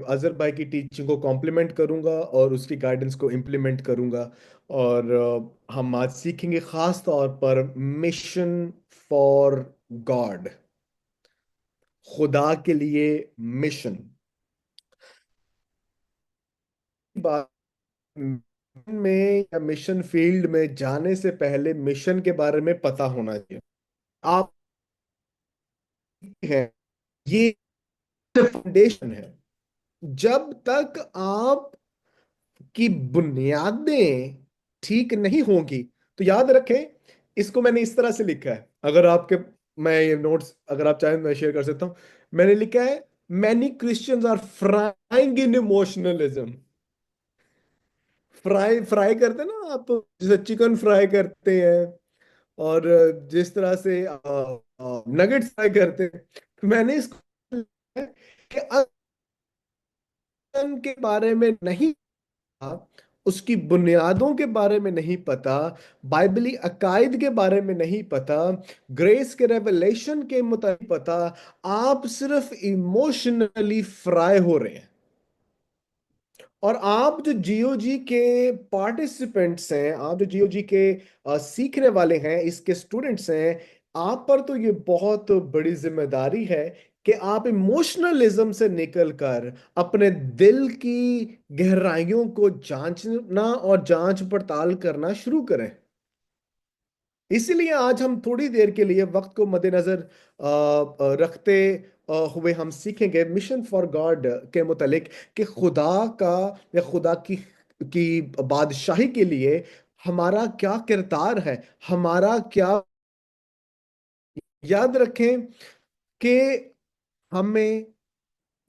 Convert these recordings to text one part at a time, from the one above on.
अजहर भाई की टीचिंग को कॉम्प्लीमेंट करूंगा और उसकी गाइडेंस को इम्प्लीमेंट करूंगा। और हम आज सीखेंगे खास तौर पर मिशन फॉर गॉड, खुदा के लिए मिशन। बात में या मिशन फील्ड में जाने से पहले मिशन के बारे में पता होना चाहिए। आप है, ये फाउंडेशन है। जब तक आप की बुनियादें ठीक नहीं होंगी, तो याद रखें, इसको मैंने इस तरह से लिखा है। अगर आपके, मैं ये नोट्स अगर आप चाहें मैं शेयर कर सकता हूं। मैंने लिखा है, many Christians are frying in emotionalism. Fry fry करते हैं ना आप, जैसे चिकन फ्राई करते हैं और जिस तरह से नगेट्स फ्राई करते हैं। तो मैंने इसको लिखा है कि अदन के बारे में नहीं, उसकी बुनियादों के बारे में नहीं पता, बाइबली अकायद के बारे में नहीं पता, ग्रेस के रेवलेशन के मुताबिक पता, आप सिर्फ इमोशनली फ्राई हो रहे हैं। और आप जो जीओजी के पार्टिसिपेंट्स हैं, आप जो जीओजी के सीखने वाले हैं, इसके स्टूडेंट्स हैं, आप पर तो ये बहुत बड़ी जिम्मेदारी है कि आप इमोशनलिज्म से निकलकर अपने दिल की गहराइयों को जांचना और जांच पड़ताल करना शुरू करें। इसलिए आज हम थोड़ी देर के लिए वक्त को मद्देनजर रखते हुए हम सीखेंगे मिशन फॉर गॉड के मुतालिक कि खुदा का या खुदा की बादशाही के लिए हमारा क्या किरदार है, हमारा क्या। याद रखें कि हमें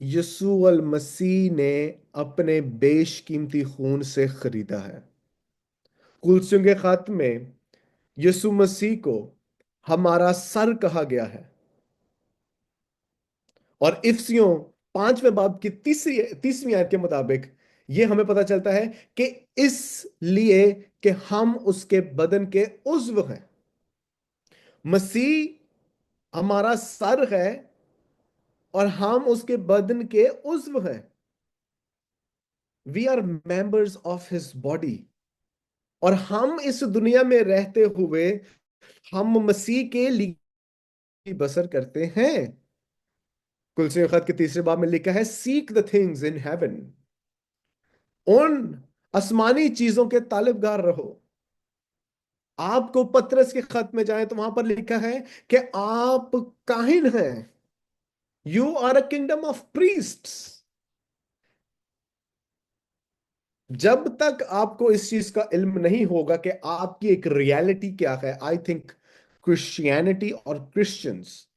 यीशु अल मसीह ने अपने बेशकीमती खून से खरीदा है। कुलसियों के खत में यीशु मसीह को हमारा सर कहा गया है। और इफसियों 5वें बाब की तीसवीं आयत के मुताबिक ये हमें पता चलता है कि इसलिए कि हम उसके बदन के उज्व हैं। मसीह हमारा सर है और हम उसके बदन के उज्व हैं। We are members of his body. और हम इस दुनिया में रहते हुए हम मसीह के लिए बसर करते हैं। कुलसी खत के 3 बाब में लिखा है, seek the things in heaven. उन आसमानी चीजों के तालिबगार रहो। आपको पतरस के खत में जाए तो वहां पर लिखा है कि आप काहिन हैं। You are a kingdom of priests. जब तक आपको इस चीज का इल्म नहीं होगा कि आपकी एक रियलिटी क्या है, आई थिंक क्रिश्चियनिटी और क्रिश्चियंस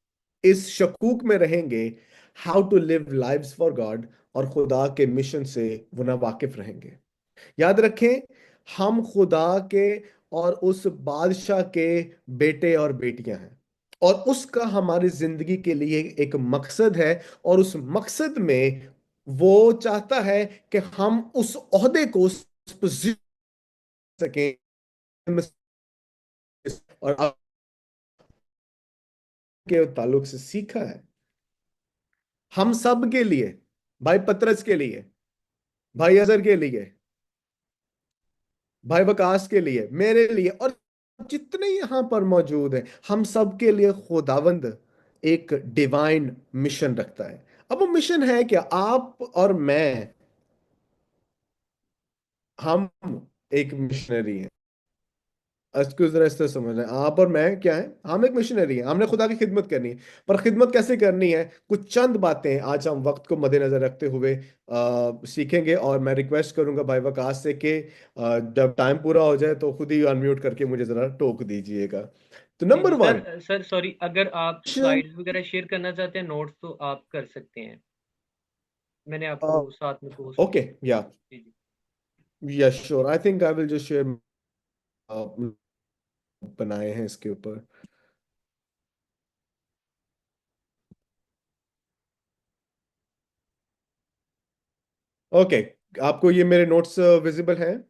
इस शकूक में रहेंगे how to live lives for God, और खुदा के मिशन से वो ना वाकिफ रहेंगे। याद रखें, हम खुदा के और उस बादशाह के बेटे और बेटियां हैं, और उसका हमारी जिंदगी के लिए एक मकसद है। और उस मकसद में वो चाहता है कि हम उस ओहदे को, उस पोजीशन सकें। और आपके ताल्लुक से सीखा है हम सब के लिए, भाई पतरस के लिए, भाई अजहर के लिए, भाई वकास के लिए, मेरे लिए, और जितने यहां पर मौजूद हैं, हम सब के लिए खुदावंद एक डिवाइन मिशन रखता है। अब वो मिशन है क्या? आप और मैं, हम एक मिशनरी हैं। इसको जरा इस तरह समझना है, आप और मैं क्या है, हम एक मिशनरी हैं। हमने खुदा की खिदमत करनी है। पर खिदमत कैसे करनी है, कुछ चंद बातें आज हम वक्त को मद्देनजर रखते हुए सीखेंगे। और मैं रिक्वेस्ट करूंगा भाई वकास से कि जब टाइम पूरा हो जाए तो खुद ही अनम्यूट करके मुझे जरा टोक दीजिएगा। तो जी, नंबर जी। वन, सर सॉरी, अगर आप स्लाइड्स वगैरह शेयर करना चाहते हैं, नोट्स, तो आप कर सकते हैं। मैंने आपको साथ में पोस्ट ओके, किया। या जी, जी। या sure, I think I will just share बनाए हैं इसके ऊपर। ओके, आपको ये मेरे नोट्स विजिबल हैं?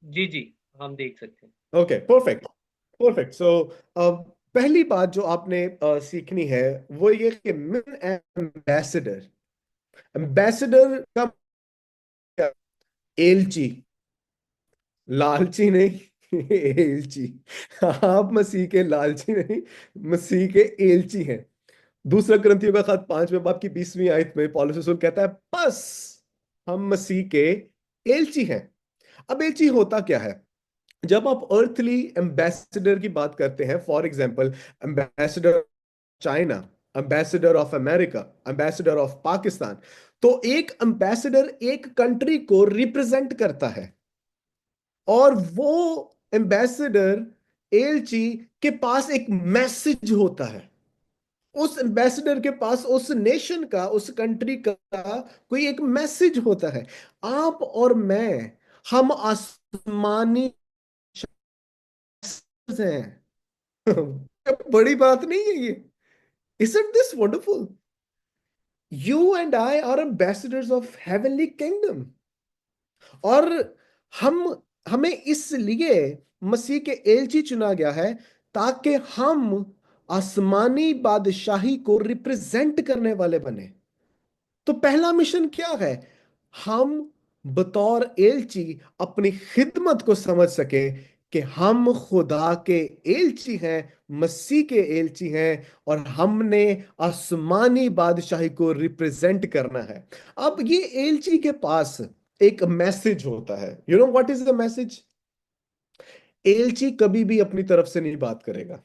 जी, जी, हम देख सकते हैं। Okay, perfect. परफेक्ट। सो पहली बात जो आपने सीखनी है वो ये कि मिशन एम्बेसडर, एम्बेसडर का मतलब एलची, लालची नहीं, एलची। आप मसीह के लालची नहीं, मसीह के एलची हैं। दूसरा करंथियों का खत 5वें बाब की 20वीं आयत में पौलुस रसूल कहता है, बस हम मसीह के एलची हैं। अब एलची होता क्या है? जब आप अर्थली एम्बेसडर की बात करते हैं, for example ambassador China, ambassador of America, ambassador of Pakistan, तो एक एम्बेसडर एक कंट्री को रिप्रेजेंट करता है, और वो एम्बेसडर एलची के पास एक मैसेज होता है। उस एम्बेसडर के पास उस नेशन का, उस कंट्री का कोई एक मैसेज होता है। आप और मैं, हम आसमानी शख्स हैं। बड़ी बात नहीं है ये? Isn't this wonderful? You and I are ambassadors of heavenly kingdom. और हम हमें इसलिए मसीह के एलची चुना गया है, ताकि हम आसमानी बादशाही को रिप्रेजेंट करने वाले बने। तो पहला मिशन क्या है? हम बतौर एलची अपनी खिदमत को समझ सके कि हम खुदा के एलची हैं, मसीह के एलची हैं, और हमने आसमानी बादशाही को रिप्रेजेंट करना है। अब ये एलची के पास एक मैसेज होता है। You know what is the message? एलची कभी भी अपनी तरफ से नहीं बात करेगा।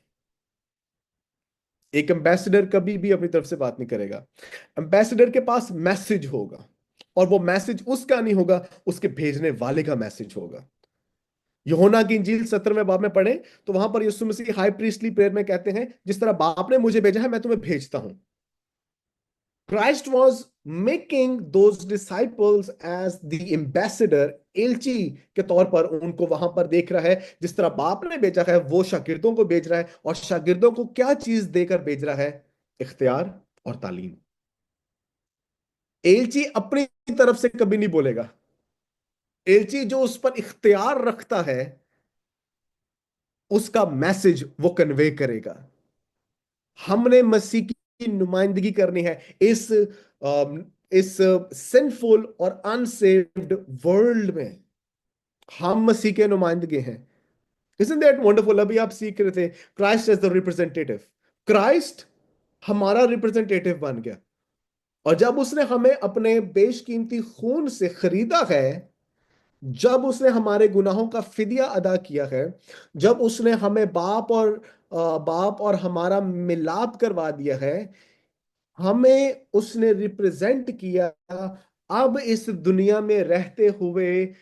एक एम्बेसडर कभी भी अपनी तरफ से बात नहीं करेगा। एम्बेसडर के पास मैसेज होगा, और वो मैसेज उसका नहीं होगा, उसके भेजने वाले का मैसेज होगा। यूहन्ना की इंजील 17वें बाब में पढ़े तो वहां पर यीशु मसीह हाई प्रीस्टली प्रेयर में कहते हैं, जिस तरह बाप ने मुझे भेजा है, मैं तुम्हें भेजता हूं। Christ was making those disciples as the ambassador, एलची के तौर पर उनको वहां पर देख रहा है। जिस तरह बाप ने भेजा है, वो शागिर्दों को भेज रहा है, और शागिर्दों को क्या चीज देकर भेज रहा है? इख्तियार और तालीम। एलची अपनी तरफ से कभी नहीं बोलेगा। एलची जो उस पर इख्तियार रखता है, उसका मैसेज वो कन्वे करेगा। हमने मसीह की नुमाइंदगी करनी है इस सिंफुल और अनसेव्ड वर्ल्ड में। हम मसीह के नुमाइंदगे हैं। Isn't that wonderful? अभी आप सीख रहे थे, Christ as the representative. Christ हमारा रिप्रेजेंटेटिव बन गया, और जब उसने हमें अपने बेशकीमती खून से खरीदा है, जब उसने हमारे गुनाहों का फिदिया अदा किया है, जब उसने हमें बाप और हमारा मिलाप करवा दिया है, हमें उसने रिप्रेजेंट किया। अब इस दुनिया में रहते हुए,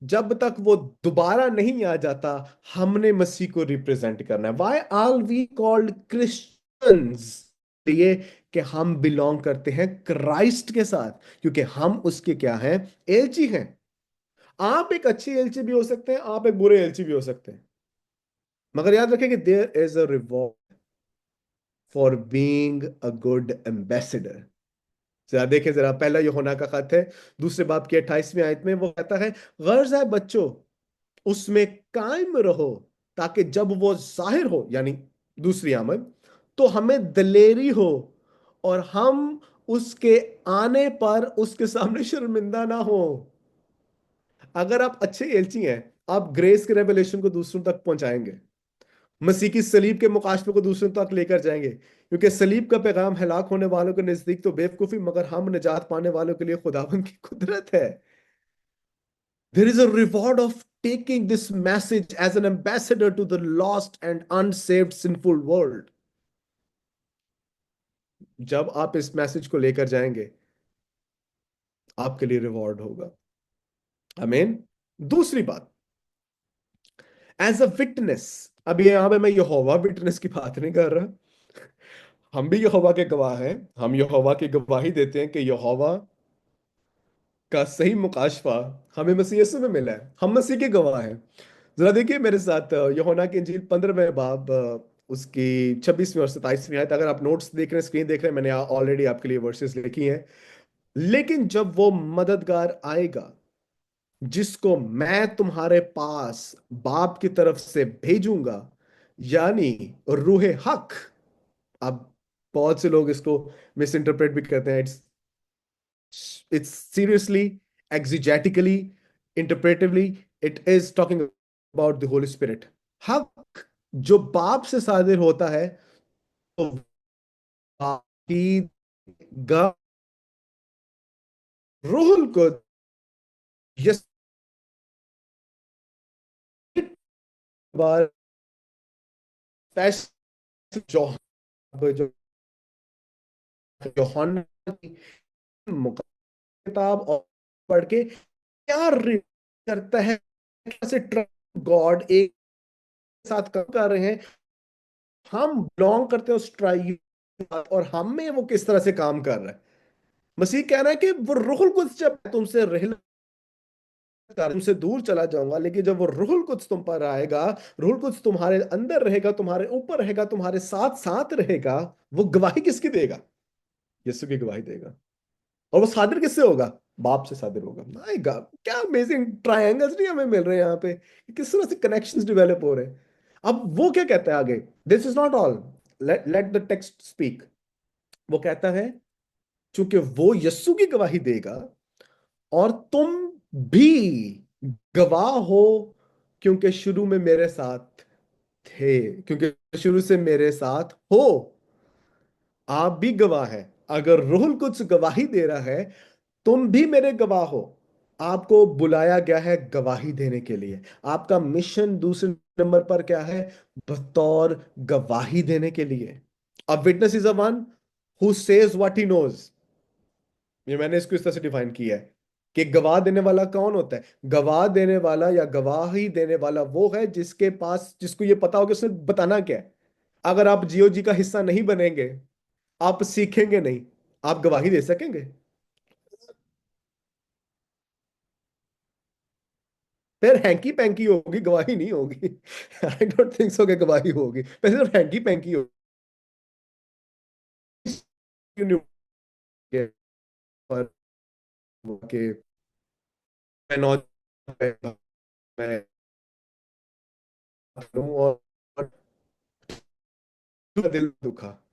जब तक वो दोबारा नहीं आ जाता, हमने मसीह को रिप्रेजेंट करना है। Why are we called Christians? ये कि हम बिलोंग करते हैं क्राइस्ट के साथ, क्योंकि हम उसके क्या हैं? एलची हैं। आप एक अच्छी एलची भी हो सकते हैं, आप एक बुरे एलची भी हो सकते हैं, मगर याद रखें कि there is a reward for being a good ambassador. जरा देखें, जरा पहला यूहन्ना का खत है, दूसरे बाब की 28वीं आयत में वो कहता है, गर्ज है बच्चों, उसमें कायम रहो, ताकि जब वो जाहिर हो, यानी दूसरी आमद, तो हमें दलेरी हो, और हम उसके आने पर उसके सामने शर्मिंदा ना हो। अगर आप अच्छे एलची हैं, आप ग्रेस के रेवलेशन को दूसरों तक पहुंचाएंगे, मसीह की सलीब के मुकाशफे को दूसरों तक लेकर जाएंगे, क्योंकि सलीब का पैगाम हलाक होने वालों के नजदीक तो बेवकूफी, मगर हम निजात पाने वालों के लिए खुदावन की कुदरत है। There is a reward of taking this message as an ambassador to the lost and unsaved sinful world. जब आप इस मैसेज को लेकर जाएंगे, आपके लिए रिवॉर्ड होगा। आमीन। दूसरी बात, एज अ विटनेस। अब ये यहां पे मैं यहोवा विटनेस की बात नहीं कर रहा। हम भी यहोवा के गवाह हैं। हम यहोवा की गवाही देते हैं कि यहोवा का सही मुकाशफा हमें मसीह यीशु में मिला है। हम मसीह के गवाह हैं। जरा देखिए मेरे साथ यूहन्ना की इंजील 15वें बाब, उसकी 26वीं और 27वीं आयत। अगर आप नोट्स देख रहे हैं, स्क्रीन देख रहे हैं, मैंने ऑलरेडी आपके लिए वर्सेस लिखी हैं। लेकिन जब वो मददगार आएगा, जिसको मैं तुम्हारे पास बाप की तरफ से भेजूंगा, यानी रूहे हक। अब बहुत से लोग इसको मिस इंटरप्रेट भी करते हैं। It's seriously, exegetically, interpretively, it is talking about the Holy Spirit. हक जो बाप से सादिर होता है, तो बाप की ग- रूहुल को यस बार स्पेशल जो जो यूहन्ना की किताब और पढ़ के क्या करता है, कैसे ट्रस्ट गॉड एक साथ काम कर रहे हैं, हम बिलोंग करते हैं उस ट्राइब और हम में वो किस तरह से काम कर रहा है। मसीह कह रहा है कि वो रूहुल कुद्स जब तुमसे रह तुमसे दूर चला जाऊंगा, लेकिन जब वो रूहुल कुद्स तुम पर आएगा, रूहुल कुद्स तुम्हारे अंदर रहेगा, तुम्हारे ऊपर रहेगा, तुम्हारे साथ साथ रहेगा, वो गवाही किसकी देगा? यीशु की गवाही देगा। और वो सादिर किससे होगा? बाप से सादिर होगा। माय गॉड, क्या अमेजिंग ट्रायंगल्स नहीं हमें मिल रहे हैं यहाँ पे, किस तरह से कनेक्शंस डेवलप हो रहे हैं। अब वो क्या कहता है आगे? This is not all, let let the text speak. वो कहता है, चूंकि वो यस्सु की गवाही देगा और तुम भी गवाह हो, क्योंकि शुरू में मेरे साथ थे, क्योंकि शुरू से मेरे साथ हो। आप भी गवाह हैं। अगर रूहुल कुछ गवाही दे रहा है, तुम भी मेरे गवाह हो। आपको बुलाया गया है गवाही देने के लिए। आपका मिशन दूसरे नंबर पर क्या है? बतौर गवाही देने के लिए। A witness is a one who says what he knows. ये मैंने इसको इस तरह से डिफाइन किया है कि गवाह देने वाला कौन होता है? गवाह देने वाला या गवाही देने वाला वो है जिसके पास, जिसको ये पता हो कि उसने बताना क्या है। अगर आप जीओजी का हिस्सा नहीं बनेंगे, आप सीखेंगे नहीं, आप गवाही दे सकेंगे? फिर हैंकी पैंकी होगी, गवाही नहीं होगी। आई डोंट थिंक सो कि गवाही होगी, वैसे तो हैंकी पैंकी होगी। पर के मैं नौजवान, मैं हूं और दिल दुखा,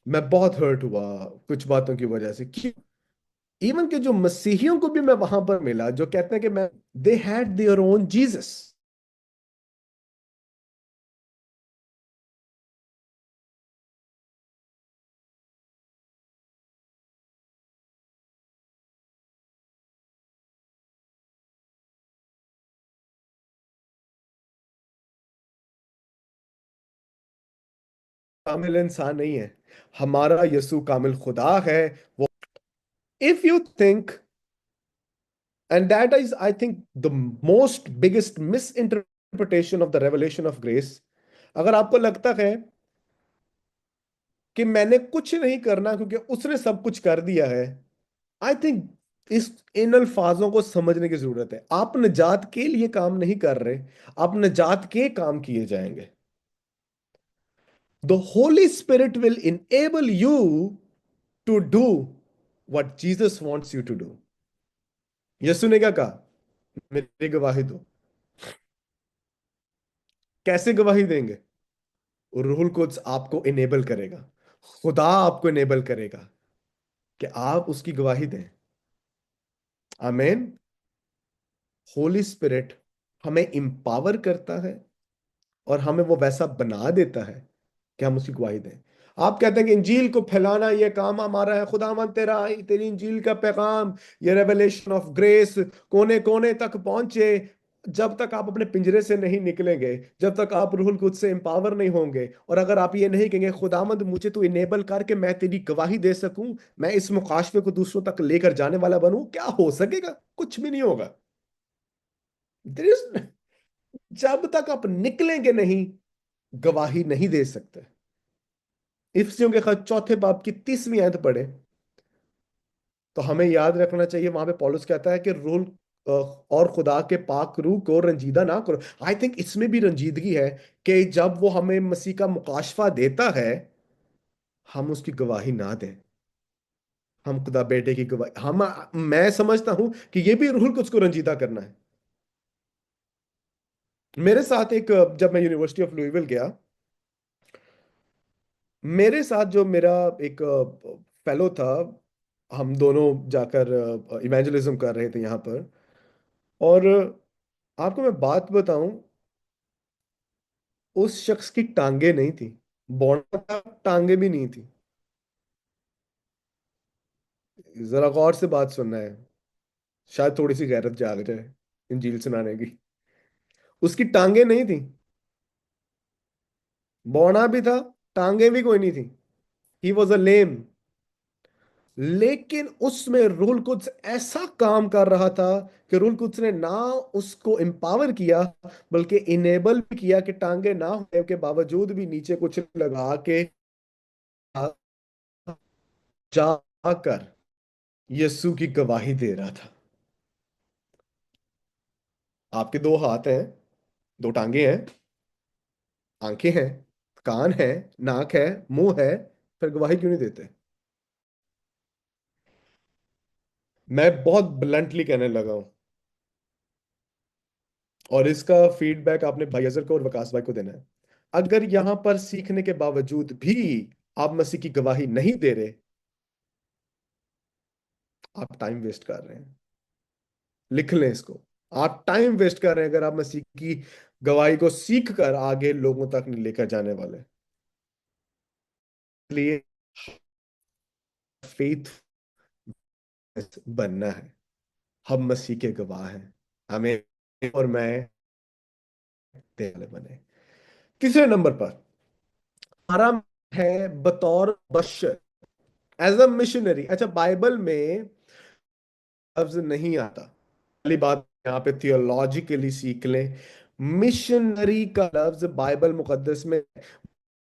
मैं बहुत हर्ट हुआ कुछ बातों की वजह से। क्यों? इवन के जो मसीहियों को भी मैं वहां पर मिला जो कहते हैं कि मैं, they had their own Jesus. कामिल इंसान नहीं है, हमारा यीशु कामिल खुदा है। वो, if you think, and that is I think the most biggest misinterpretation of the revelation of grace. अगर आपको लगता है कि मैंने कुछ नहीं करना क्योंकि उसने सब कुछ कर दिया है, आई थिंक इस इन अल्फाजों को समझने की जरूरत है। आप निजात के लिए काम नहीं कर रहे, आप निजात के काम किए जाएंगे। The Holy Spirit will enable you to do what Jesus wants you to do. Yeshu ने क्या कहा? मेरी गवाही दो। कैसे गवाही देंगे? रूहुल कुद्स आपको इनेबल करेगा, खुदा आपको इनेबल करेगा कि आप उसकी गवाही दें। आमीन। होली स्पिरिट हमें इंपावर करता है और हमें वो वैसा बना देता है कि हम उसकी गवाही दें। आप कहते हैं कि इंजील को फैलाना ये काम हमारा है, खुदावंद तेरा, तेरी इंजील का पैगाम, ये रेवलेशन ऑफ ग्रेस कोने कोने तक पहुंचे। जब तक आप अपने पिंजरे से नहीं निकलेंगे, जब तक आप रूहुल कुद्स से एम्पावर नहीं होंगे, और अगर आप ये नहीं कहेंगे खुदावंद मुझे तू इनेबल करके मैं तेरी गवाही दे सकूं, मैं इस मुकाशफे को दूसरों तक लेकर जाने वाला बनूं, क्या हो सकेगा? कुछ भी नहीं होगा। There is- जब तक आप निकलेंगे नहीं, गवाही नहीं दे सकते। इफ्सियों के खत चौथे बाब की 30वीं आयत पढ़े तो हमें याद रखना चाहिए, वहां पे पौलुस कहता है कि रूल और खुदा के पाक रूह को रंजीदा ना करो। आई थिंक इसमें भी रंजीदगी है कि जब वो हमें मसीह का मुकाशफा देता है, हम उसकी गवाही ना दें। हम खुदा बेटे की गवाही, हम, मैं समझता हूं कि ये भी रूल कुछ को रंजीदा करना है। मेरे साथ एक, जब मैं यूनिवर्सिटी ऑफ लुइविल गया, मेरे साथ जो मेरा एक फेलो था, हम दोनों जाकर इवेंजलिज्म कर रहे थे यहाँ पर। और आपको मैं बात बताऊं, उस शख्स की टांगे नहीं थी, बौना था, टांगे भी नहीं थी। जरा गौर से बात सुनना है, शायद थोड़ी सी गैरत जाग जाए इंजील सुनाने की। उसकी टांगे नहीं थी, बौना भी था, टांगे भी कोई नहीं थी। ही वॉज अ लेम। लेकिन उसमें रूल कुछ ऐसा काम कर रहा था कि रूल कुछ ने ना उसको एम्पावर किया, बल्कि इनेबल भी किया कि टांगे ना होने के बावजूद भी नीचे कुछ लगा के जाकर यीशु की गवाही दे रहा था। आपके दो हाथ हैं, दो टांगे हैं, आंखें हैं, कान है, नाक है, मुंह है, फिर गवाही क्यों नहीं देते? मैं बहुत ब्लंटली कहने लगा हूं, और इसका फीडबैक आपने भाई अजहर को और वकास भाई को देना है। अगर यहां पर सीखने के बावजूद भी आप मसीह की गवाही नहीं दे रहे, आप टाइम वेस्ट कर रहे हैं। लिख लें इसको, आप टाइम वेस्ट कर रहे हैं अगर आप मसीह की गवाही को सीख कर आगे लोगों तक नहीं लेकर जाने वाले। इसलिए फेथ बनना है। हम मसीह के गवाह हैं, हमें और मैं देने वाले बने। तीसरे नंबर पर हमारा है बतौर बशर, एज अ मिशनरी। अच्छा, बाइबल में लफ्ज नहीं आता, पहली बात यहाँ पे थियोलॉजिकली सीख लें। मिशनरी का लफ्ज बाइबल मुकद्दस में,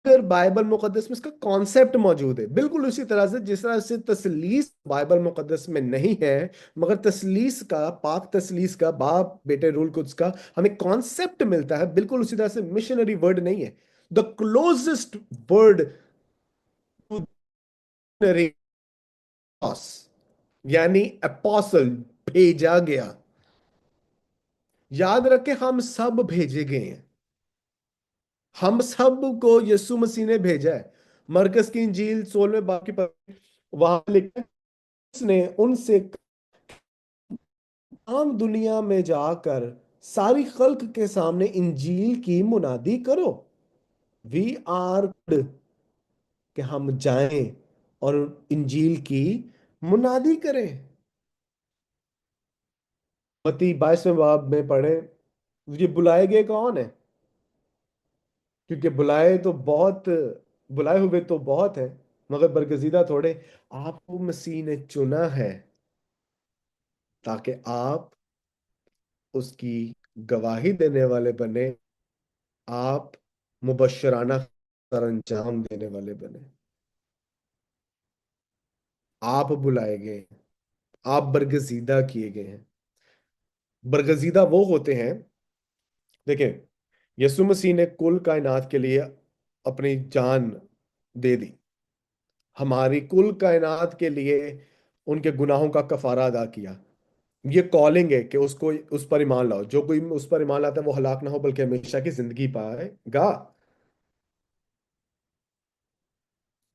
अगर बाइबल मुकद्दस में इसका कॉन्सेप्ट मौजूद है, बिल्कुल उसी तरह से जिस तरह से तसलीस बाइबल मुकद्दस में नहीं है, मगर तसलीस का, पाक तसलीस का, बाप बेटे रूल कुद्स का हमें कॉन्सेप्ट मिलता है, बिल्कुल उसी तरह से मिशनरी वर्ड नहीं है। The closest word to missionary, यानी अपोस्टल, भेजा गया। याद रखें, हम सब भेजे गए हैं, हम सब को यीशु मसीह ने भेजा है। मरकस की इंजील 16वें बाब की वहां लिखा है, उसने उनसे आम दुनिया में जाकर सारी खल्क के सामने इंजील की मुनादी करो। वी आर कि हम जाएं और इंजील की मुनादी करें। मत्ती 22वें बाब में पढ़े, ये बुलाए गए कौन है? क्योंकि बुलाए हुए तो बहुत है, मगर बरगजीदा थोड़े। आपको मसीह ने चुना है ताकि आप उसकी गवाही देने वाले बने, आप मुबशराना सरंजाम देने वाले बने। आप बुलाए गए हैं, आप बरगजीदा किए गए हैं। बरगजीदा वो होते हैं, देखिए, यीशु मसीह ने कुल कायनात के लिए अपनी जान दे दी, हमारी कुल कायनात के लिए उनके गुनाहों का कफारा अदा किया। ये कॉलिंग है कि उसको उस पर ईमान लाओ, जो कोई उस पर ईमान लाता है वो हलाक ना हो बल्कि हमेशा की जिंदगी पाएगा।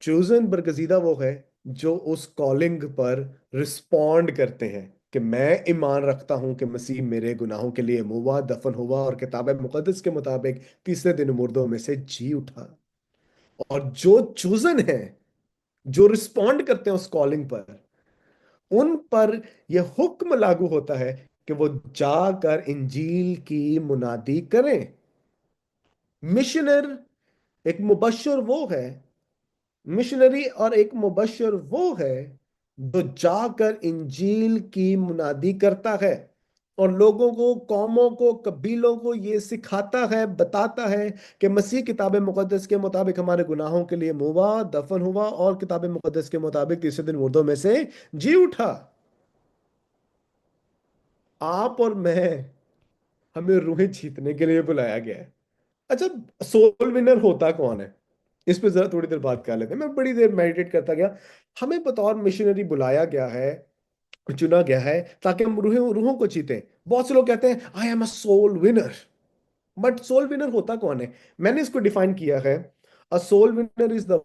चूजन बरगजीदा वो है जो उस कॉलिंग पर रिस्पॉन्ड करते हैं कि मैं ईमान रखता हूं कि मसीह मेरे गुनाहों के लिए मुआ, दफन हुआ और किताब मुकद्दस के मुताबिक तीसरे दिन मुर्दों में से जी उठा। और जो चूजन है, जो रिस्पॉन्ड करते हैं उस कॉलिंग पर, उन पर यह हुक्म लागू होता है कि वो जाकर इंजील की मुनादी करें। मिशनर, एक मुबशर वो है, मिशनरी और एक मुबशर वो है जो जाकर इंजील की मुनादी करता है और लोगों को, कौमों को, कबीलों को ये सिखाता है, बताता है कि मसीह किताब मुकद्दस के मुताबिक हमारे गुनाहों के लिए मुआ, दफन हुआ और किताब मुकद्दस के मुताबिक तीसरे दिन मुर्दों में से जी उठा। आप और मैं, हमें रूहें जीतने के लिए बुलाया गया है। अच्छा, सोल विनर होता कौन है? इस पे जरा थोड़ी देर बात कर लेते हैं। मैं बड़ी देर मेडिटेट करता गया। हमें बतौर मिशनरी बुलाया गया है, चुना गया है ताकि हम रूहों रूहों को जीतें। बहुत से लोग कहते हैं I am a soul winner, but soul winner होता कौन है? मैंने इसको डिफाइन किया है, a soul winner is the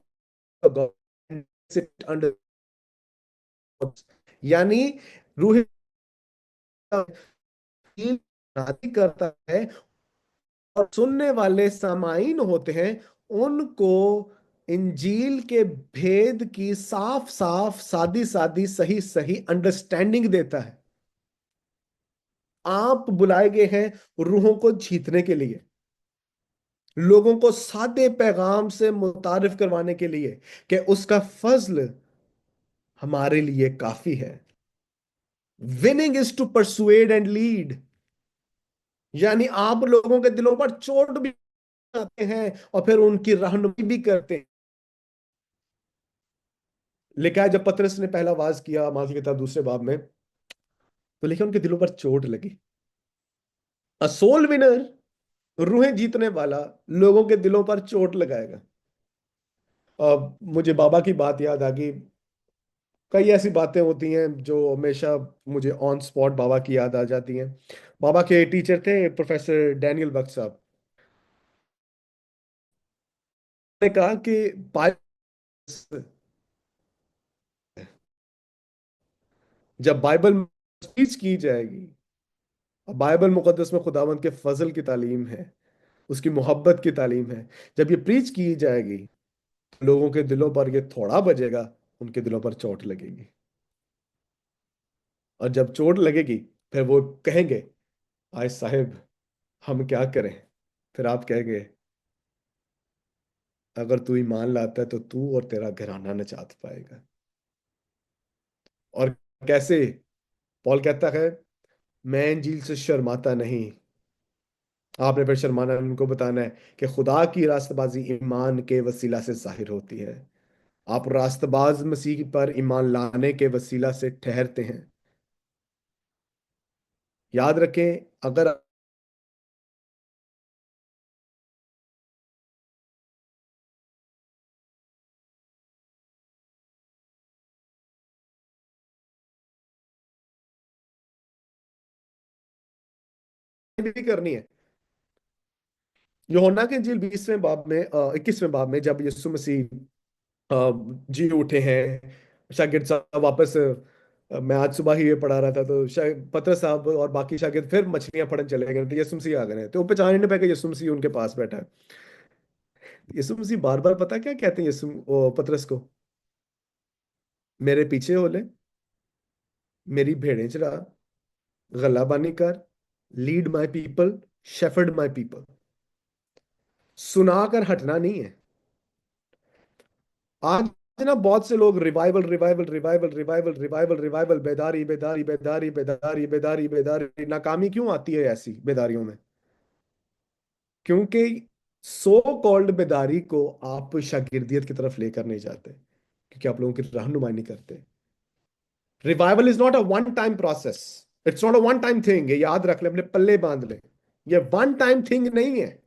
god sit under यानी रूह नाती करता है, और सुनने वाले सामाइन होते हैं, उनको इंजील के भेद की साफ साफ सादी सादी सही सही अंडरस्टैंडिंग देता है। आप बुलाए गए हैं रूहों को जीतने के लिए, लोगों को सादे पैगाम से मुतारिफ करवाने के लिए, कि उसका फजल हमारे लिए काफी है। Winning is to persuade and lead. यानी आप लोगों के दिलों पर चोट भी आते हैं और फिर उनकी रहनुमाई भी करते हैं। लिखा है जब पतरस ने पहला वाज किया मार्क की किताब दूसरे बाब में, तो लिखा उनके दिलों पर चोट लगी। अ सोल विनर, रूहें जीतने वाला, लोगों के दिलों पर चोट लगाएगा। अब मुझे बाबा की बात याद आ गई। कई ऐसी बातें होती हैं जो हमेशा मुझे ऑन स्पॉट बाबा की याद आ जाती हैं। बाबा के टीचर थे प्रोफेसर डैनियल बख्श साहब ने कहा कि जब बाइबल स्पीच की जाएगी, बाइबल मुकद्दस में खुदावंद के फजल की तालीम है, उसकी मोहब्बत की तालीम है, जब ये प्रीच की जाएगी, लोगों के दिलों पर ये थोड़ा बजेगा, उनके दिलों पर चोट लगेगी। और जब चोट लगेगी, फिर वो कहेंगे, आय साहिब, हम क्या करें। फिर आप कहेंगे, अगर तू ईमान लाता है तो तू और तेरा घराना निजात पाएगा। और कैसे? पॉल कहता है, मैं इंजील से शर्माता नहीं। आपने फिर शर्माना नहीं, उनको बताना है कि खुदा की रास्तबाजी ईमान के वसीला से जाहिर होती है। आप रास्तबाज मसीह पर ईमान लाने के वसीला से ठहरते हैं। याद रखें, अगर भी करनी है, यूहन्ना के इंजील 20वें बाब में 21वें बाब में, जब यीशु मसीह जी उठे हैं, शागिर्द साहब वापस मैं आज सुबह ही ये पढ़ा रहा था, तो शायद पतरस साहब और बाकी शागिर्द फिर मछलियां फड़न चले गए, तो यीशु मसीह आ गए, तो वो पहचान ही नहीं पाए कि यीशु मसीह उनके पास बैठा है। यीशु मसीह बार बार पता क्या कहते हैं पतरस को? मेरे पीछे हो ले, मेरी भेड़ें चरा, गला बानी कर, lead my people, shepherd my people. सुनाकर हटना नहीं है। आज ना बहुत से लोग revival revival revival revival revival revival, बेदारी बेदारी बेदारी बेदारी बेदारी बेदारी, नाकामी क्यों आती है ऐसी बेदारियों में? क्योंकि सो कॉल्ड बेदारी को आप शागिर्दियत की तरफ लेकर नहीं जाते, क्योंकि आप लोगों की रहनुमाई नहीं करते। Revival is not a one time process, it's not a one time thing. ये याद रख ले, अपने पल्ले बांध ले, ये वन टाइम थिंग नहीं है।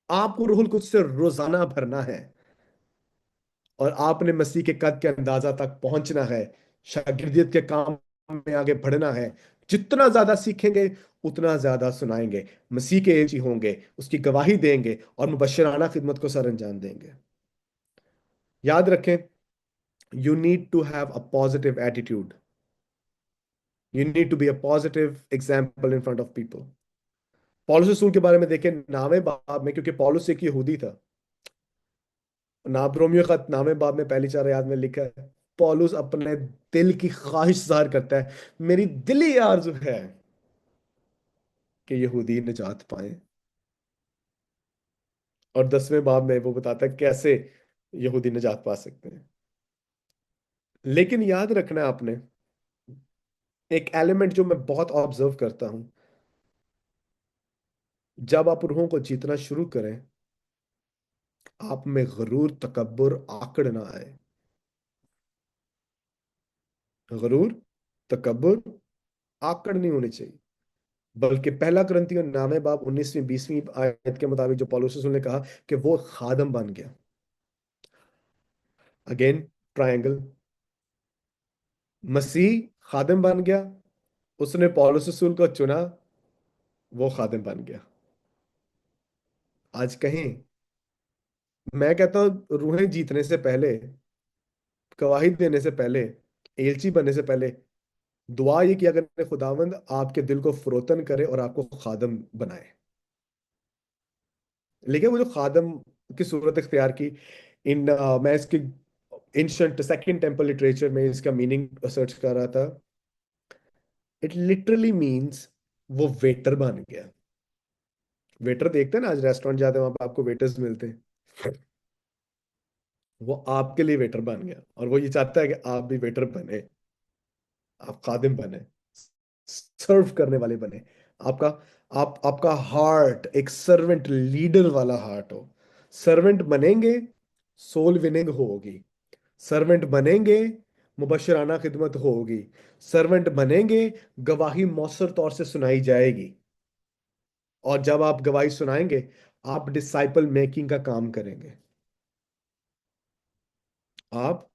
आपको रूहुल कुछ से रोजाना भरना है, और आपने मसीह के कद के अंदाजा तक पहुंचना है, शागिर्दियत के काम में आगे बढ़ना है। जितना ज्यादा सीखेंगे, उतना ज्यादा सुनाएंगे, मसीह के एजी होंगे, उसकी गवाही देंगे, और मुबशराना खिदमत को सर अंजाम देंगे। याद रखें, you need to have a positive attitude. You need to be a positive example in front of people. पौलुस रसूल के बारे में देखें नावे बाब में, क्योंकि पौलुस एक यहूदी था। नाब्रोमियो खत नावे बाब में पहली चार आयत में लिखा है, पौलुस अपने दिल की ख्वाहिश जाहिर करता है, मेरी दिली आरज़ू है कि यहूदी निजात पाए। और 10वें बाब में वो बताता है कैसे यहूदी निजात पा सकते हैं। लेकिन याद रखना आपने, एक एलिमेंट जो मैं बहुत ऑब्जर्व करता हूं, जब आप रूहों को जीतना शुरू करें, आप में गरूर, तकब्बुर, आकड़ ना आए। गरूर, तकब्बुर, आकड़ नहीं होनी चाहिए। बल्कि पहला करंथियों 9 बाब 19वीं 20वीं आयत के मुताबिक जो पौलुस रसूल ने कहा कि वो खादम बन गया। अगेन, ट्रायंगल, मसीह खादिम बन गया, उसने पौलुस रसूल को चुना, वो खादिम बन गया। आज कहीं, मैं कहता हूं रूहें जीतने से पहले, गवाही देने से पहले, एलची बनने से पहले दुआ ये किया करने, खुदावंद आपके दिल को फरोतन करे और आपको खादम बनाए। लेकिन वो जो खादम की सूरत इख्तियार की, मैं इसकी एंशंट सेकंड टेम्पल लिटरेचर में इसका मीनिंग सर्च कर रहा था। इट लिटरली मीन्स वो वेटर बन गया। वेटर देखते हैं ना, आज रेस्टोरेंट जाते हैं, वहां पर आपको वेटर्स मिलते हैं। वो आपके लिए वेटर बन गया, और वो ये चाहता है कि आप भी वेटर बने, आप खादिम बने, सर्व करने वाले बने। आपका आपका हार्ट एक सर्वेंट लीडर वाला हार्ट हो। सर्वेंट बनेंगे, सोल विनिंग होगी। सर्वेंट बनेंगे, मुबशराना खिदमत होगी। सर्वेंट बनेंगे, गवाही मौसर तौर से सुनाई जाएगी। और जब आप गवाही सुनाएंगे, आप डिसाइपल मेकिंग का काम करेंगे। आप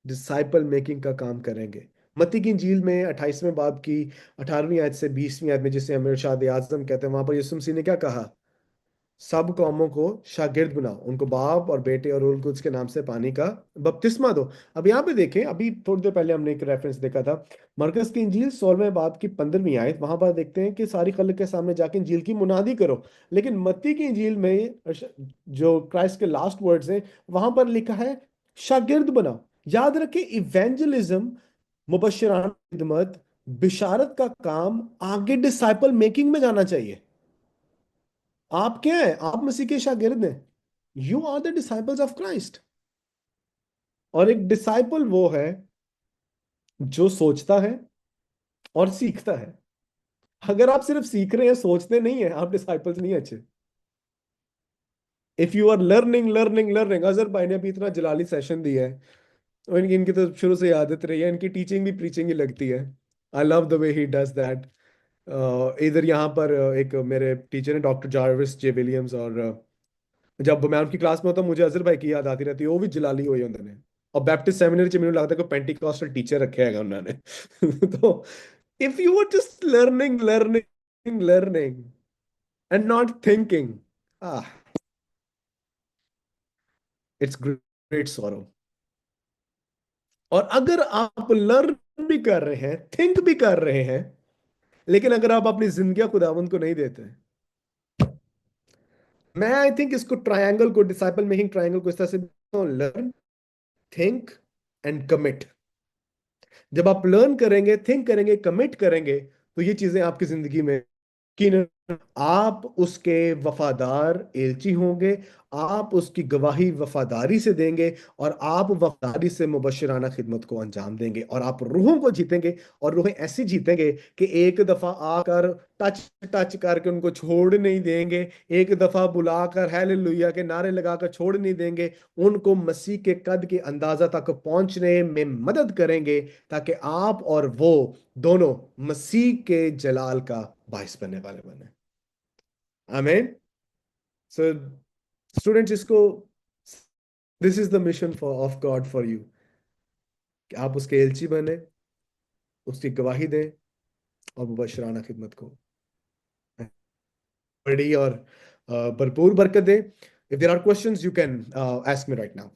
डिसाइपल मेकिंग का काम करेंगे। मत्ती की इंजील में 28वें बाब की 18वीं आयत से 20वीं आयत में, जिसे हम इरशाद आज़म कहते हैं, वहां पर यीशु मसीह ने क्या कहा? सब कौमों को शागिर्द बनाओ, उनको बाप और बेटे और उनको उसके नाम से पानी का बपतिस्मा दो। अब यहाँ पे देखें, अभी थोड़ी देर पहले हमने एक रेफरेंस देखा था, मरकस की इंजील 16वें बाब की 15वीं आयत, वहां पर देखते हैं कि सारी खल्क के सामने जाके इंजील की मुनादी करो। लेकिन मत्ती की इंजील में जो क्राइस्ट के लास्ट वर्ड्स हैं, वहां पर लिखा है शागिर्द बनाओ। याद रखें, इवेंजलिज्म, मुबशराना खिदमत, बिशारत का काम आगे डिसाइपल मेकिंग में जाना चाहिए। आप क्या है? आप मसीह के शागिर्द हैं। You are the disciples of Christ. और एक डिसाइपल वो है जो सोचता है और सीखता है। अगर आप सिर्फ सीख रहे हैं, सोचते नहीं है, आप डिसाइपल्स नहीं अच्छे। If you are learning learning learning, Azhar भाई ने अभी इतना जलाली सेशन दिया है, और इनकी इनकी तो शुरू से ही आदत रही है, इनकी टीचिंग भी प्रीचिंग ही लगती है। I love the way he does that. इधर यहाँ पर एक मेरे टीचर है डॉक्टर जारविस जे विलियम्स, और जब मैं उनकी क्लास में होता, मुझे अजहर भाई की याद आती रहती है। वो भी जलाली हुई उन्होंने, और बैप्टिस्ट सेमिनरी च मैंने लगता है कोई पेंटिकॉस्टल टीचर रखे हैगा उन्होंने। तो if you are just learning learning learning and not thinking, ah it's great sorrow. और अगर आप लर्न भी कर रहे हैं, थिंक भी कर रहे हैं, लेकिन अगर आप अपनी जिंदगी खुदावंद को नहीं देते, मैं आई थिंक इसको ट्रायंगल को, डिसाइपल मेकिंग ट्रायंगल को इस तरह से, लर्न, थिंक एंड कमिट। जब आप लर्न करेंगे, थिंक करेंगे, कमिट करेंगे, तो ये चीजें आपकी जिंदगी में कि आप उसके वफादार एलची होंगे। आप उसकी गवाही वफादारी से देंगे, और आप वफादारी से मुबशराना खिदमत को अंजाम देंगे, और आप रूहों को जीतेंगे। और रूहें ऐसी जीतेंगे कि एक दफा आकर टच टच करके उनको छोड़ नहीं देंगे, एक दफा बुलाकर हालेलुया के नारे लगाकर छोड़ नहीं देंगे। उनको मसीह के कद के अंदाजा तक पहुंचने में मदद करेंगे, ताकि आप और वो दोनों मसीह के जलाल का बाइस बनने वाले बने। आमीन। सो स्टूडेंट्स, इसको, this is the mission for of God for you, कि आप उसके एलची बने, उसकी गवाही दें, और मुबशराना खिदमत को बड़ी और भरपूर बरकत दें। If there are questions, you can ask me right now.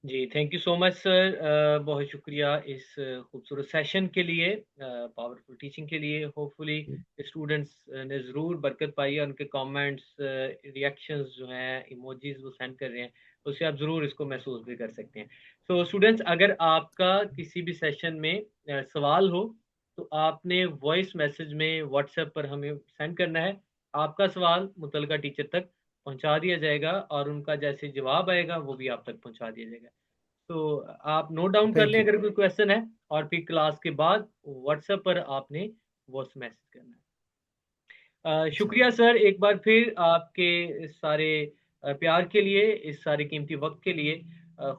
जी, thank you so much sir. बहुत शुक्रिया इस खूबसूरत सेशन के लिए, पावरफुल टीचिंग के लिए। होपफुली स्टूडेंट्स ने ज़रूर बरकत पाई है। उनके कमेंट्स, रिएक्शंस जो हैं, इमोजीज वो सेंड कर रहे हैं, उससे आप ज़रूर इसको महसूस भी कर सकते हैं। तो स्टूडेंट्स, अगर आपका किसी भी सेशन में सवाल हो, तो आपने वॉइस मैसेज में व्हाट्सएप पर हमें सेंड करना है। आपका सवाल मुतलका टीचर तक पहुंचा दिया जाएगा, और उनका जैसे जवाब आएगा वो भी आप तक पहुंचा दिया जाएगा। तो आप नोट डाउन कर थैंक लें यू। अगर कोई क्वेश्चन है, और फिर क्लास के बाद व्हाट्सएप पर आपने वॉइस मैसेज करना है। शुक्रिया सर एक बार फिर आपके इस सारे प्यार के लिए, इस सारे कीमती वक्त के लिए।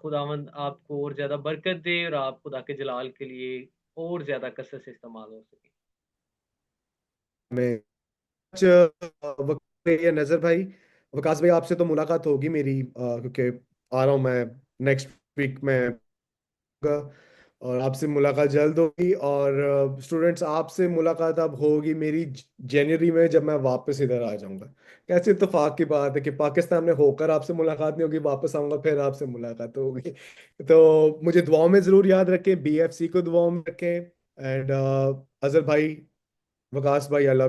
खुदावंद आपको और ज्यादा बरकत दे, और आप खुदा के जलाल के लिए और ज्यादा कसरत से इस्तेमाल हो सके। मैं ये नजर भाई, वकास भाई, आपसे तो मुलाकात होगी मेरी, क्योंकि आ रहा हूँ मैं नेक्स्ट वीक में। और आपसे मुलाकात जल्द होगी। और स्टूडेंट्स, आपसे मुलाकात अब होगी मेरी जनवरी में, जब मैं वापस इधर आ जाऊंगा। कैसे इत्तेफाक की बात है कि पाकिस्तान में होकर आपसे मुलाकात नहीं होगी, वापस आऊंगा फिर आपसे मुलाकात होगी। तो मुझे दुआओं में जरूर याद रखें, BFC को दुआओं में रखें। एंड अजहर भाई, वकास भाई, आई लव